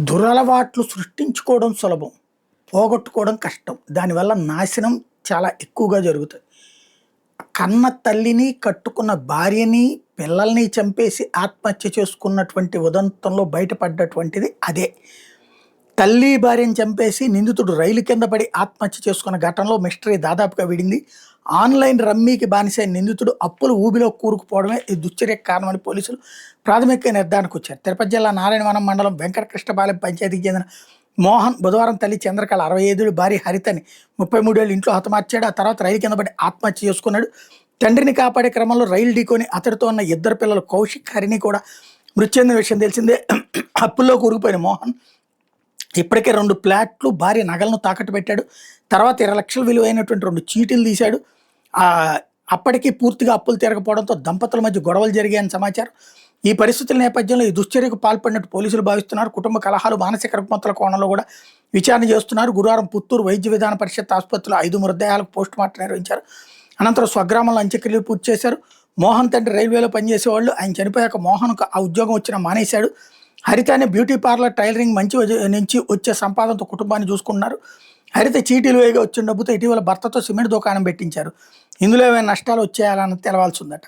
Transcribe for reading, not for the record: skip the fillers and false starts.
దురలవాట్లు సృష్టించుకోవడం సులభం. పోగొట్టుకోవడం కష్టం. దానివల్ల నాశనం చాలా ఎక్కువగా జరుగుతది. కన్న తల్లిని, కట్టుకున్న భార్యని, పిల్లల్ని చంపేసి ఆత్మహత్య చేసుకున్నటువంటి ఉదంతంలో బయటపడ్డటువంటిది అదే. తల్లి, భార్యని చంపేసి నిందితుడు రైలు కింద పడి ఆత్మహత్య చేసుకున్న ఘటనలో మిస్టరీ దాదాపుగా విడింది. ఆన్‌లైన్ రమ్మీకి బానిసైన నిందితుడు అప్పుల ఊబిలో కూరుకుపోవడమే ఈ దుశ్చర్యకు కారణమని పోలీసులు ప్రాథమిక నిర్ధారణకొచ్చారు. తిరుపతి జిల్లా నారాయణవనం మండలం వెంకటకృష్ణపాలెం పంచాయతీకి చెందిన మోహన్ బుధవారం తల్లి చంద్రకళ 65 ఏళ్ల భార్య హరితని 33 ఏళ్లు ఇంట్లో హతమార్చాడు. ఆ తర్వాత రైలు కింద పడి ఆత్మహత్య చేసుకున్నాడు. తండ్రిని కాపాడే క్రమంలో రైలు ఢీకొని అతడితో ఉన్న ఇద్దరు పిల్లలు కౌశిక్, హరిని కూడా మృతి చెందిన విషయం తెలిసిందే. అప్పుల్లో కూరుకుపోయిన మోహన్ ఇప్పటికే 2 ఫ్లాట్లు, భార్య నగలను తాకట్టు పెట్టాడు. తర్వాత 20 లక్షల విలువైనటువంటి 2 చీటీలు తీశాడు. అప్పటికి పూర్తిగా అప్పులు తీరకపోవడంతో దంపతుల మధ్య గొడవలు జరిగాయని సమాచారం. ఈ పరిస్థితుల నేపథ్యంలో ఈ దుశ్చర్యకు పాల్పడినట్టు పోలీసులు భావిస్తున్నారు. కుటుంబ కలహాలు, మానసిక రుగ్మతల కోణంలో కూడా విచారణ చేస్తున్నారు. గురువారం పుత్తూరు వైద్య విధాన పరిషత్ ఆసుపత్రిలో 5 మృతదేహాలకు పోస్టుమార్టం నిర్వహించారు. అనంతరం స్వగ్రామంలో అంత్యక్రియలు పూర్తి చేశారు. మోహన్ తండ్రి రైల్వేలో పనిచేసేవాళ్ళు. ఆయన చనిపోయాక మోహన్కు ఆ ఉద్యోగం వచ్చినా మానేశాడు. హరిత అనే బ్యూటీ పార్లర్, టైలరింగ్ నుంచి వచ్చే సంపాదనతో కుటుంబాన్ని చూసుకుంటున్నారు. హరిత చీటీలు వేయగా వచ్చిన డబ్బుతో ఇటీవల భర్తతో సిమెంట్ దుకాణం పెట్టించారు. ఇందులో ఏమైనా నష్టాలు వచ్చేయాలని తెలవాల్సి ఉందట.